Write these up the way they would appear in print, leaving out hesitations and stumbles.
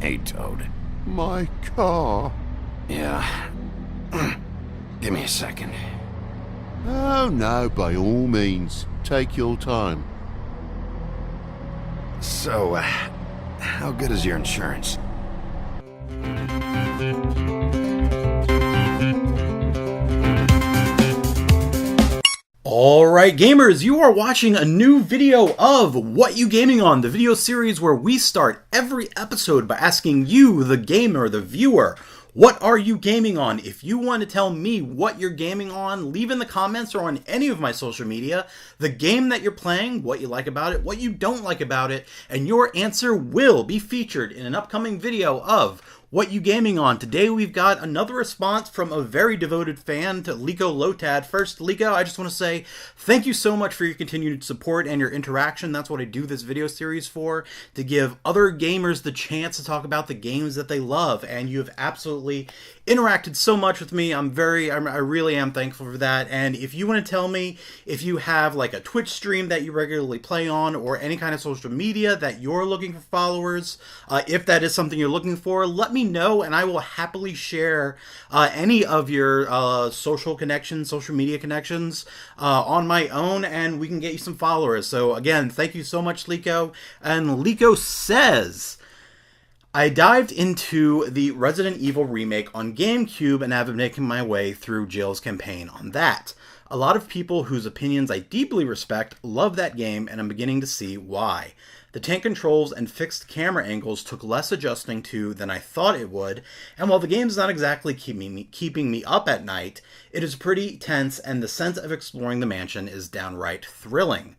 Hey, Toad. My car. Yeah. Give me a second. Oh no, by all means. Take your time. So, how good is your insurance? Alright gamers, you are watching a new video of What You Gaming On, the video series where we start every episode by asking you, the gamer, the viewer, what are you gaming on? If you want to tell me what you're gaming on, leave in the comments or on any of my social media the game that you're playing, what you like about it, what you don't like about it, and your answer will be featured in an upcoming video of What You Gaming On. Today we've got another response from a very devoted fan to Liko Lotad. First, Liko, I just want to say thank you so much for your continued support and your interaction. That's what I do this video series for, to give other gamers the chance to talk about the games that they love, and you have absolutely interacted so much with me. I really am thankful for that. And if you want to tell me if you have like a Twitch stream that you regularly play on or any kind of social media that you're looking for followers, if that is something you're looking for, let me know and I will happily share any of your social media connections on my own, and we can get you some followers. So again, thank you so much, Liko. And Liko says, I dived into the Resident Evil remake on GameCube and have been making my way through Jill's campaign on that. A lot of people whose opinions I deeply respect love that game, and I'm beginning to see why. The tank controls and fixed camera angles took less adjusting to than I thought it would, and while the game's not exactly keeping me up at night, it is pretty tense, and the sense of exploring the mansion is downright thrilling.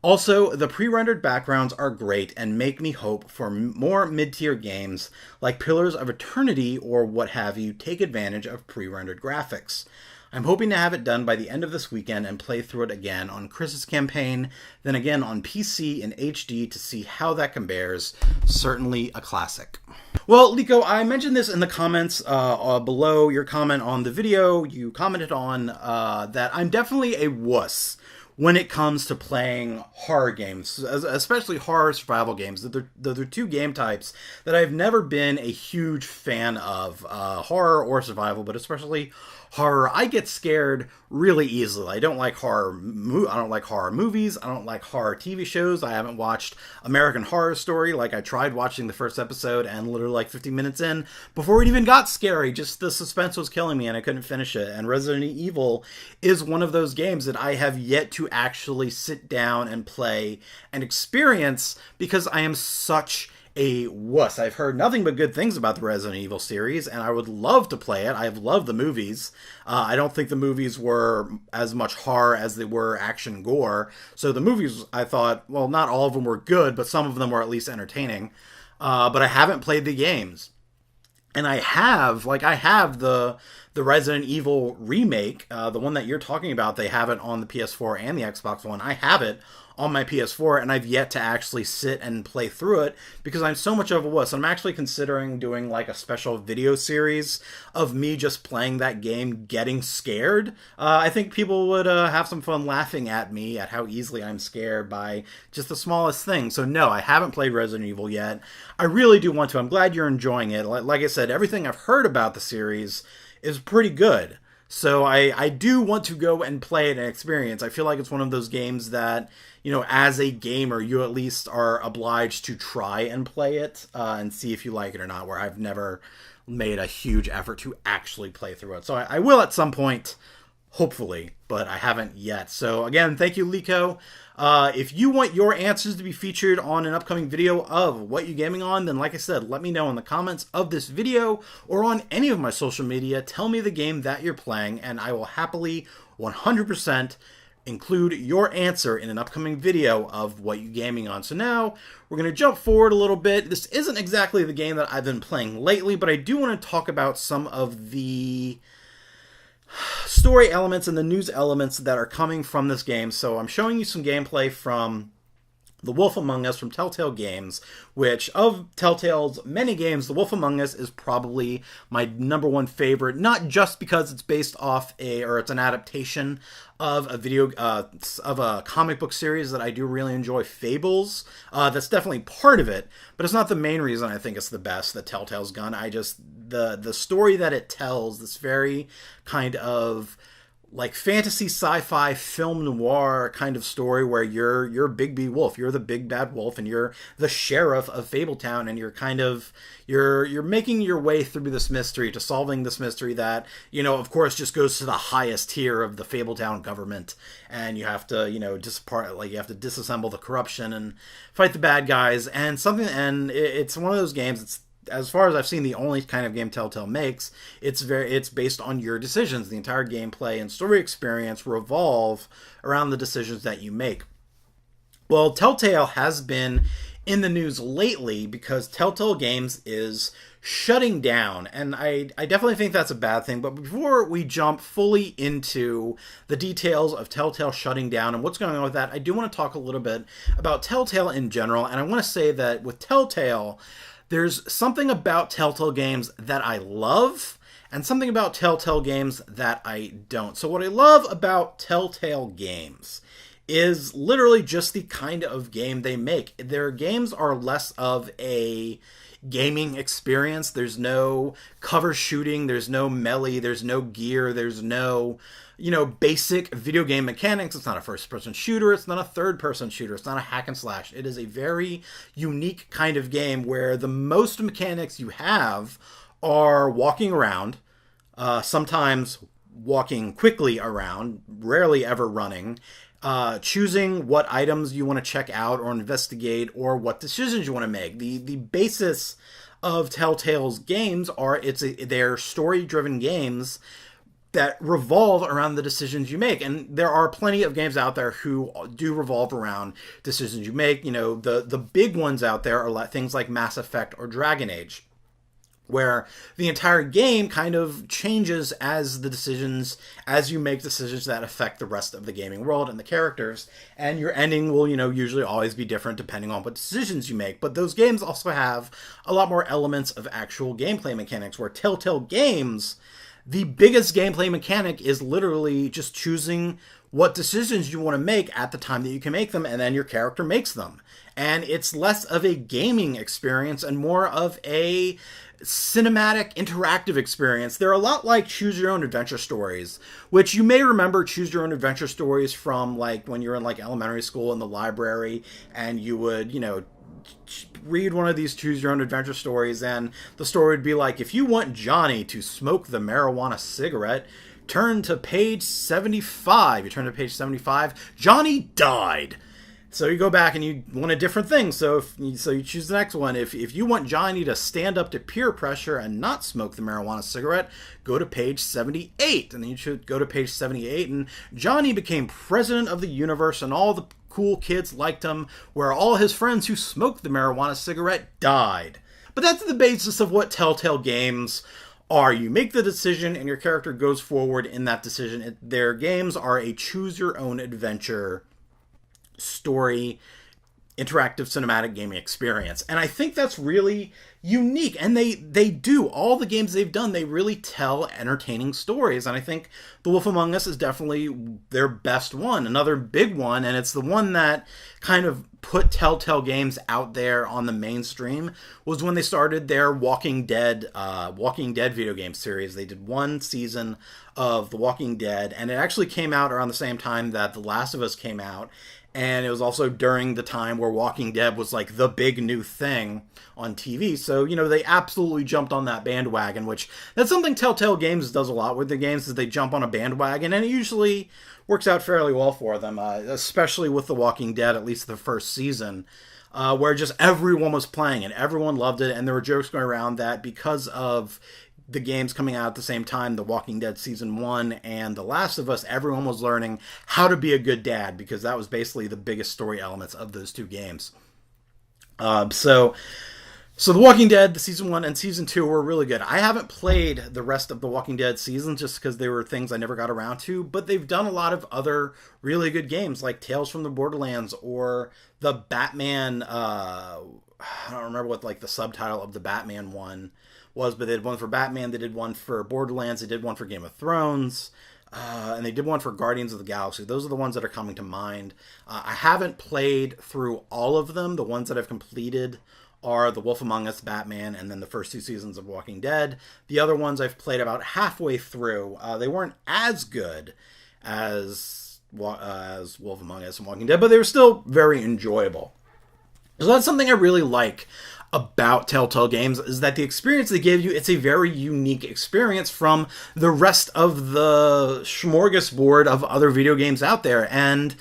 Also, the pre-rendered backgrounds are great and make me hope for more mid-tier games like Pillars of Eternity or what have you take advantage of pre-rendered graphics. I'm hoping to have it done by the end of this weekend and play through it again on Chris's campaign, then again on PC in HD to see how that compares. Certainly a classic. Well, Liko, I mentioned this in the comments below your comment on the video. You commented on that I'm definitely a wuss when it comes to playing horror games, especially horror survival games. They're two game types that I've never been a huge fan of, horror or survival, but especially horror. I get scared really easily. I don't like horror movies. I don't like horror TV shows. I haven't watched American Horror Story. Like, I tried watching the first episode and literally like 15 minutes in, before it even got scary, just the suspense was killing me and I couldn't finish it. And Resident Evil is one of those games that I have yet to actually sit down and play and experience because I am such a wuss. I've heard nothing but good things about the Resident Evil series, and I would love to play it. I've loved the movies. I don't think the movies were as much horror as they were action gore. So the movies, I thought, well, not all of them were good, but some of them were at least entertaining. But I haven't played the games. And I have the Resident Evil remake, the one that you're talking about. They have it on the PS4 and the Xbox One. I have it on my PS4, and I've yet to actually sit and play through it because I'm so much of a wuss. I'm actually considering doing like a special video series of me just playing that game, getting scared. I think people would have some fun laughing at me at how easily I'm scared by just the smallest thing. So no, I haven't played Resident Evil yet. I really do want to. I'm glad you're enjoying it. Like I said, everything I've heard about the series is pretty good. So I do want to go and play it and experience. I feel like it's one of those games that, you know, as a gamer, you at least are obliged to try and play it and see if you like it or not, where I've never made a huge effort to actually play through it. So I will at some point, hopefully, but I haven't yet. So again, thank you, Liko. If you want your answers to be featured on an upcoming video of What You Gaming On, then like I said, let me know in the comments of this video or on any of my social media. Tell me the game that you're playing, and I will happily 100% include your answer in an upcoming video of What You Gaming On. So now we're going to jump forward a little bit. This isn't exactly the game that I've been playing lately, but I do want to talk about some of the story elements and the news elements that are coming from this game. So I'm showing you some gameplay from The Wolf Among Us from Telltale Games, which of Telltale's many games, The Wolf Among Us is probably my number one favorite, not just because it's based off it's an adaptation of a comic book series that I do really enjoy, Fables. That's definitely part of it, but it's not the main reason I think it's the best that Telltale's done. The story that it tells, this very kind of like fantasy sci-fi film noir kind of story where you're Big B Wolf, you're the big bad wolf, and you're the sheriff of Fabletown, and you're making your way through this mystery to solving this mystery that, of course, just goes to the highest tier of the Fabletown government, and you have to, you have to disassemble the corruption and fight the bad guys, and it's one of those games. It's, as far as I've seen, the only kind of game Telltale makes. It's based on your decisions. The entire gameplay and story experience revolve around the decisions that you make. Well, Telltale has been in the news lately because Telltale Games is shutting down, and I definitely think that's a bad thing. But before we jump fully into the details of Telltale shutting down and what's going on with that, I do want to talk a little bit about Telltale in general, and I want to say that with Telltale, there's something about Telltale Games that I love, and something about Telltale Games that I don't. So what I love about Telltale Games is literally just the kind of game they make. Their games are less of a gaming experience. There's no cover shooting, there's no melee, there's no gear, there's no basic video game mechanics. It's not a first-person shooter. It's not a third-person shooter. It's not a hack and slash. It is a very unique kind of game where the most mechanics you have are walking around, sometimes walking quickly around, rarely ever running, choosing what items you want to check out or investigate or what decisions you want to make. The basis of Telltale's games they're story-driven games that revolve around the decisions you make. And there are plenty of games out there who do revolve around decisions you make. The big ones out there are things like Mass Effect or Dragon Age, where the entire game kind of changes as you make decisions that affect the rest of the gaming world and the characters, and your ending will, usually always be different depending on what decisions you make. But those games also have a lot more elements of actual gameplay mechanics, where Telltale Games, the biggest gameplay mechanic is literally just choosing what decisions you want to make at the time that you can make them, and then your character makes them. And it's less of a gaming experience and more of a cinematic, interactive experience. They're a lot like Choose Your Own Adventure stories, which you may remember Choose Your Own Adventure stories from like when you're in like elementary school in the library, and you would, read one of these Choose Your Own Adventure stories, and the story would be like, if you want Johnny to smoke the marijuana cigarette, turn to page 75. You turn to page 75, Johnny died. So you go back and you want a different thing. So you choose the next one. If you want Johnny to stand up to peer pressure and not smoke the marijuana cigarette, go to page 78. And then you should go to page 78, and Johnny became president of the universe, and all the cool kids liked him, where all his friends who smoked the marijuana cigarette died. But that's the basis of what Telltale Games are. You make the decision and your character goes forward in that decision. Their games are a choose your own adventure story, interactive cinematic gaming experience. And I think that's really unique. And they do. All the games they've done, they really tell entertaining stories. And I think The Wolf Among Us is definitely their best one. Another big one, and it's the one that kind of put Telltale Games out there on the mainstream, was when they started their Walking Dead video game series. They did one season of The Walking Dead, and it actually came out around the same time that The Last of Us came out. And it was also during the time where Walking Dead was like the big new thing on TV. So, they absolutely jumped on that bandwagon, which that's something Telltale Games does a lot with the games, is they jump on a bandwagon, and it usually works out fairly well for them, especially with The Walking Dead, at least the first season, where just everyone was playing it. Everyone loved it, and there were jokes going around that because of the games coming out at the same time, The Walking Dead Season 1 and The Last of Us, everyone was learning how to be a good dad, because that was basically the biggest story elements of those two games. So So The Walking Dead, the season 1 and season 2 were really good. I haven't played the rest of The Walking Dead seasons just because they were things I never got around to, but they've done a lot of other really good games like Tales from the Borderlands or the Batman, I don't remember what like the subtitle of the Batman one was, but they did one for Batman, they did one for Borderlands, they did one for Game of Thrones, and they did one for Guardians of the Galaxy. Those are the ones that are coming to mind. I haven't played through all of them. The ones that I've completed are The Wolf Among Us, Batman, and then the first 2 seasons of Walking Dead. The other ones I've played about halfway through. They weren't as good as Wolf Among Us and Walking Dead, but they were still very enjoyable. So that's something I really like about Telltale games, is that the experience they give you, it's a very unique experience from the rest of the smorgasbord of other video games out there. And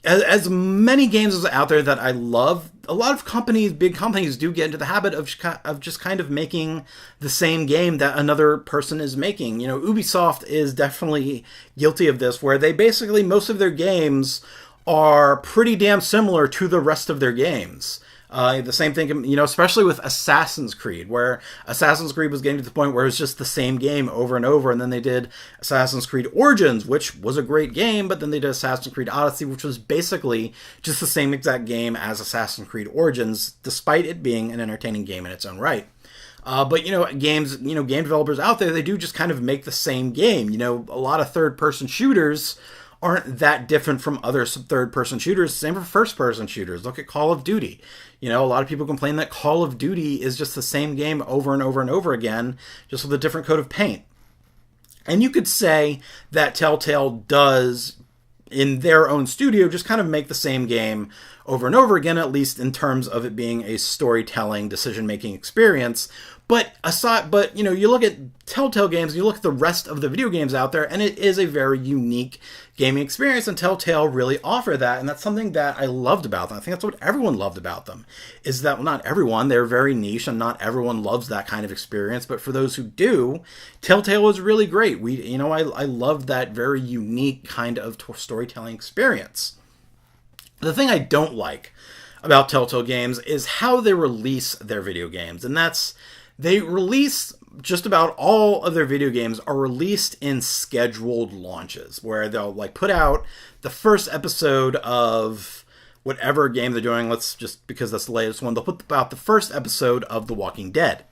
as many games as out there that I love, a lot of companies, big companies, do get into the habit of just kind of making the same game that another person is making. You know, Ubisoft is definitely guilty of this, where they basically, most of their games are pretty damn similar to the rest of their games. The same thing, you know, especially with Assassin's Creed, where Assassin's Creed was getting to the point where it was just the same game over and over, and then they did Assassin's Creed Origins, which was a great game, but then they did Assassin's Creed Odyssey, which was basically just the same exact game as Assassin's Creed Origins, despite it being an entertaining game in its own right. But, you know, game developers out there, they do just kind of make the same game. You know, a lot of third-person shooters aren't that different from other third-person shooters. Same for first-person shooters. Look at Call of Duty. You know, a lot of people complain that Call of Duty is just the same game over and over and over again, just with a different coat of paint. And you could say that Telltale does, in their own studio, just kind of make the same game over and over again, at least in terms of it being a storytelling, decision-making experience. But you know, you look at Telltale games, you look at the rest of the video games out there, and it is a very unique gaming experience, and Telltale really offer that, and that's something that I loved about them. I think that's what everyone loved about them, is that, well, not everyone, they're very niche, and not everyone loves that kind of experience, but for those who do, Telltale was really great. I loved that very unique kind of storytelling experience. The thing I don't like about Telltale games is how they release their video games, and that's, they release, just about all of their video games are released in scheduled launches, where they'll like put out the first episode of whatever game they're doing. Let's just, because that's the latest one, they'll put out the first episode of The Walking Dead.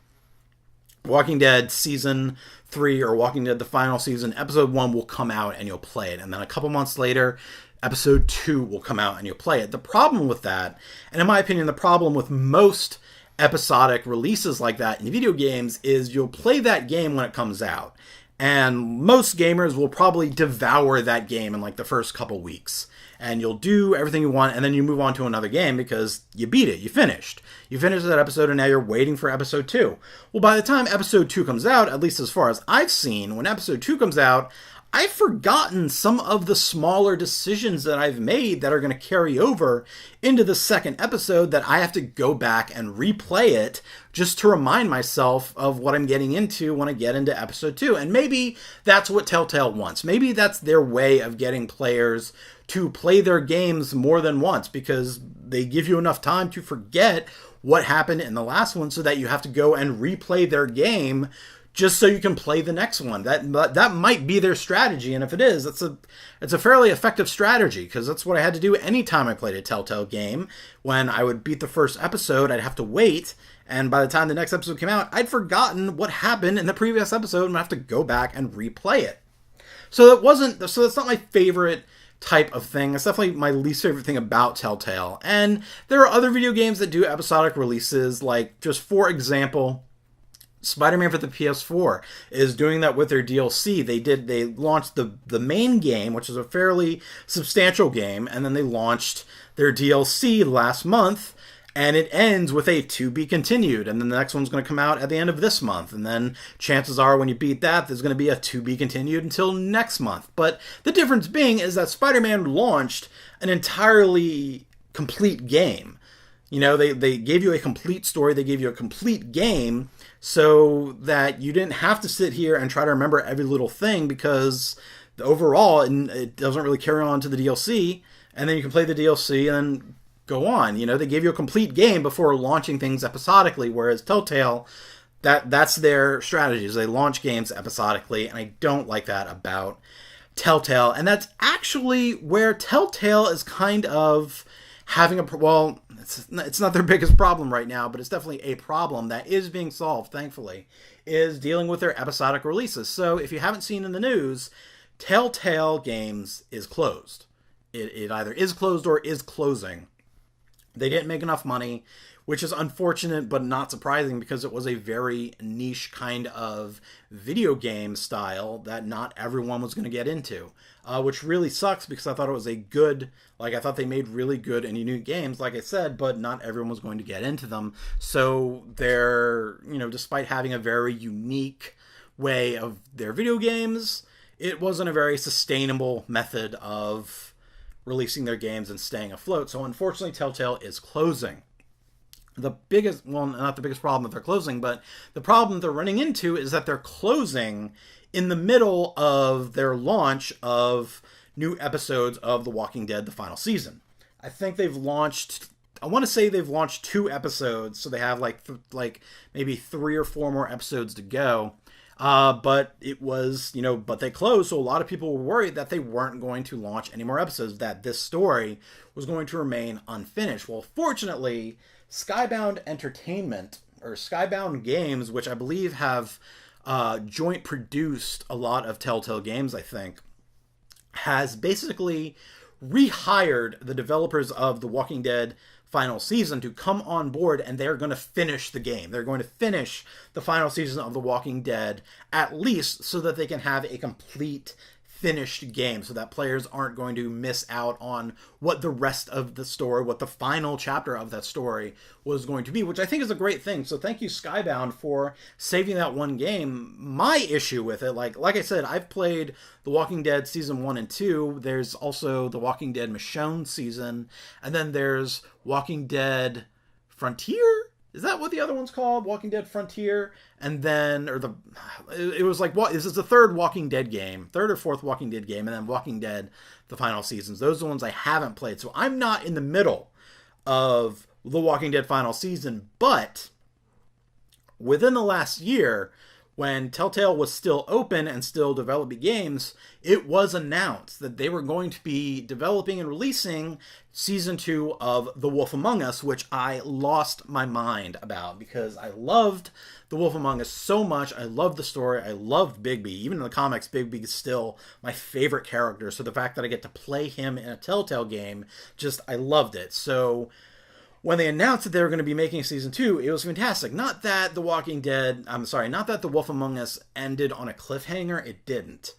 Walking Dead Season 3 or Walking Dead the final season, Episode 1 will come out and you'll play it. And then a couple months later, Episode 2 will come out and you'll play it. The problem with that, and in my opinion, the problem with most episodic releases like that in video games, is you'll play that game when it comes out, and most gamers will probably devour that game in like the first couple weeks, and you'll do everything you want, and then you move on to another game because you beat it, you finished that episode, and now you're waiting for episode 2. Well, by the time episode 2 comes out, at least as far as I've seen, when episode 2 comes out, I've forgotten some of the smaller decisions that I've made that are going to carry over into the second episode, that I have to go back and replay it just to remind myself of what I'm getting into when I get into episode 2. And maybe that's what Telltale wants. Maybe that's their way of getting players to play their games more than once, because they give you enough time to forget what happened in the last one, so that you have to go and replay their game just so you can play the next one. That might be their strategy, and if it is, it's a fairly effective strategy, because that's what I had to do anytime I played a Telltale game. When I would beat the first episode, I'd have to wait, and by the time the next episode came out, I'd forgotten what happened in the previous episode, and I'd have to go back and replay it. So that's not my favorite type of thing. It's definitely my least favorite thing about Telltale. And there are other video games that do episodic releases, like, just for example, Spider-Man for the PS4 is doing that with their DLC. They launched the main game, which is a fairly substantial game, and then they launched their DLC last month, and it ends with a to be continued, and then the next one's going to come out at the end of this month, and then chances are when you beat that, there's going to be a to be continued until next month. But the difference being is that Spider-Man launched an entirely complete game. You know, they gave you a complete story, they gave you a complete game, so that you didn't have to sit here and try to remember every little thing, because overall it doesn't really carry on to the DLC, and then you can play the DLC and then go on. You know, they gave you a complete game before launching things episodically, whereas Telltale, that's their strategy, is they launch games episodically, and I don't like that about Telltale. And that's actually where Telltale is kind of having it's not their biggest problem right now, but it's definitely a problem that is being solved, thankfully, is dealing with their episodic releases. So if you haven't seen in the news, Telltale Games is closed. It either is closed or is closing. They didn't make enough money, which is unfortunate but not surprising because it was a very niche kind of video game style that not everyone was going to get into, which really sucks because I thought it was I thought they made really good and unique games, like I said, but not everyone was going to get into them. So they're, despite having a very unique way of their video games, it wasn't a very sustainable method of releasing their games and staying afloat. So unfortunately, Telltale is closing. Not the biggest problem that they're closing, but the problem they're running into is that they're closing in the middle of their launch of new episodes of The Walking Dead, the final season. I think they've launched 2 episodes, so they have maybe 3 or 4 more episodes to go. But it was, but they closed, so a lot of people were worried that they weren't going to launch any more episodes, that this story was going to remain unfinished. Well, fortunately, Skybound Entertainment, or Skybound Games, which I believe have joint produced a lot of Telltale games, I think, has basically rehired the developers of The Walking Dead final season to come on board, and they're going to finish the game. They're going to finish the final season of The Walking Dead, at least so that they can have a complete finished game, so that players aren't going to miss out on what the rest of the story, what the final chapter of that story was going to be, which I think is a great thing. So thank you, Skybound, for saving that one game. My issue with it, like I said, I've played The Walking Dead season 1 and 2. There's also The Walking Dead Michonne season, and then there's Walking Dead Frontier? Is that what the other one's called? Walking Dead Frontier? And then, it was this is the third Walking Dead game, third or fourth Walking Dead game, and then Walking Dead, the final seasons. Those are the ones I haven't played. So I'm not in the middle of the Walking Dead final season, but within the last year, when Telltale was still open and still developing games, it was announced that they were going to be developing and releasing Season 2 of The Wolf Among Us, which I lost my mind about because I loved The Wolf Among Us so much. I loved the story. I loved Bigby. Even in the comics, Bigby is still my favorite character. So the fact that I get to play him in a Telltale game, I loved it. So when they announced that they were going to be making Season 2, it was fantastic. Not that The Wolf Among Us ended on a cliffhanger. It didn't,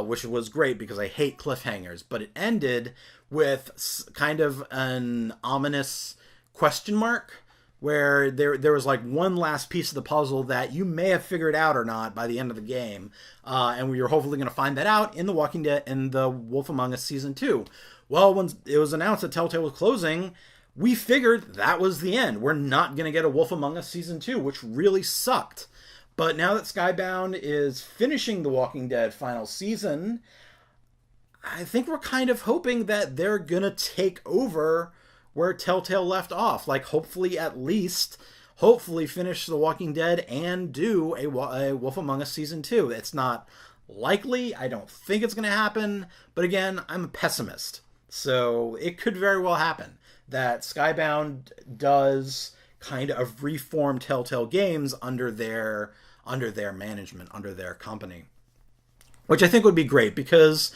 which was great because I hate cliffhangers. But it ended with kind of an ominous question mark, where there was one last piece of the puzzle that you may have figured out or not by the end of the game. And we were hopefully going to find that out in The Walking Dead and The Wolf Among Us Season 2. Well, when it was announced that Telltale was closing, we figured that was the end. We're not going to get a Wolf Among Us Season 2, which really sucked. But now that Skybound is finishing The Walking Dead final season, I think we're kind of hoping that they're going to take over where Telltale left off. Hopefully finish The Walking Dead and do a Wolf Among Us Season 2. It's not likely. I don't think it's going to happen. But again, I'm a pessimist. So it could very well happen that Skybound does kind of reform Telltale Games under their management, under their company. Which I think would be great because,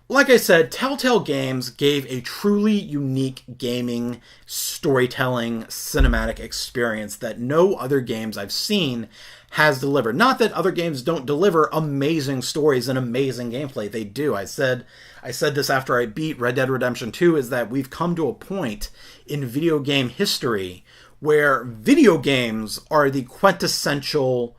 like I said, Telltale Games gave a truly unique gaming, storytelling, cinematic experience that no other games I've seen has delivered. Not that other games don't deliver amazing stories and amazing gameplay. They do. I said this after I beat Red Dead Redemption 2, is that we've come to a point in video game history where video games are the quintessential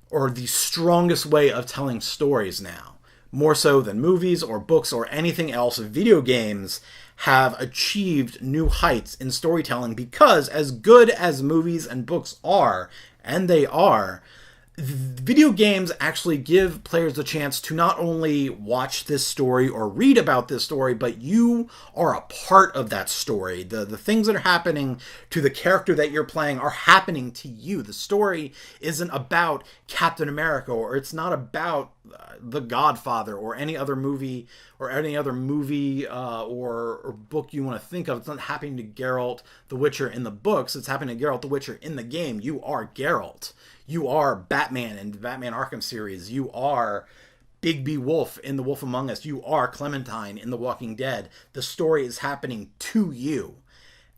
or the strongest way of telling stories now. More so than movies or books or anything else, video games have achieved new heights in storytelling because, as good as movies and books are, and they are, video games actually give players the chance to not only watch this story or read about this story, but you are a part of that story. The things that are happening to the character that you're playing are happening to you. The story isn't about Captain America, or it's not about The Godfather or any other movie or book you want to think of. It's not happening to Geralt the Witcher in the books. It's happening to Geralt the Witcher in the game. You are Geralt. You are Batman in the Batman Arkham series. You are Bigby Wolf in The Wolf Among Us. You are Clementine in The Walking Dead. The story is happening to you.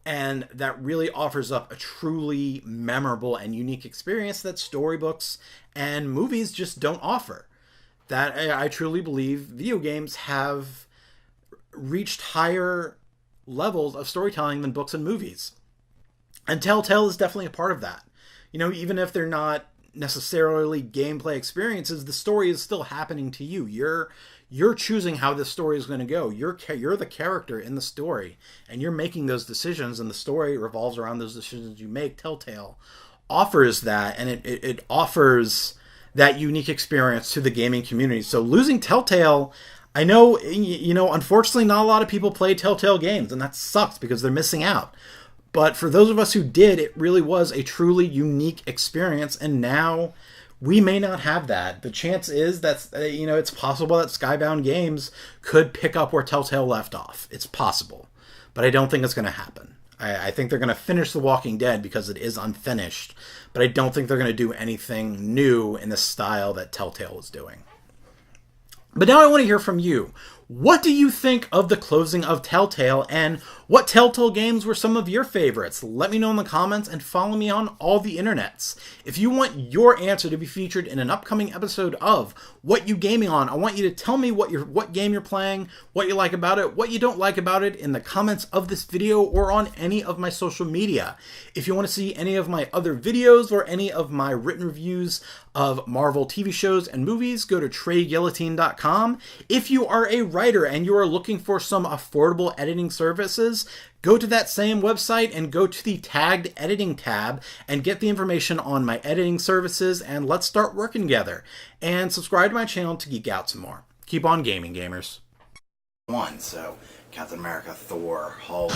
And that really offers up a truly memorable and unique experience that storybooks and movies just don't offer. That I truly believe video games have reached higher levels of storytelling than books and movies. And Telltale is definitely a part of that. You know, even if they're not necessarily gameplay experiences, the story is still happening to you. You're choosing how this story is going to go. You're the character in the story, and you're making those decisions, and the story revolves around those decisions you make. Telltale offers that, and it offers that unique experience to the gaming community. So losing Telltale, I know, unfortunately not a lot of people play Telltale games, and that sucks because they're missing out. But for those of us who did, it really was a truly unique experience, and now we may not have that. The chance is that, it's possible that Skybound Games could pick up where Telltale left off. It's possible, but I don't think it's going to happen. I think they're going to finish The Walking Dead because it is unfinished, but I don't think they're going to do anything new in the style that Telltale is doing. But now I want to hear from you. What do you think of the closing of Telltale, and what Telltale games were some of your favorites? Let me know in the comments and follow me on all the internets. If you want your answer to be featured in an upcoming episode of What You Gaming On, I want you to tell me what game you're playing, what you like about it, what you don't like about it in the comments of this video or on any of my social media. If you want to see any of my other videos or any of my written reviews of Marvel TV shows and movies, go to TreyGuillotine.com. If you are a writer and you are looking for some affordable editing services, go to that same website and go to the tagged editing tab and get the information on my editing services, and let's start working together. And subscribe to my channel to geek out some more. Keep on gaming, gamers. So Captain America, Thor, Hulk.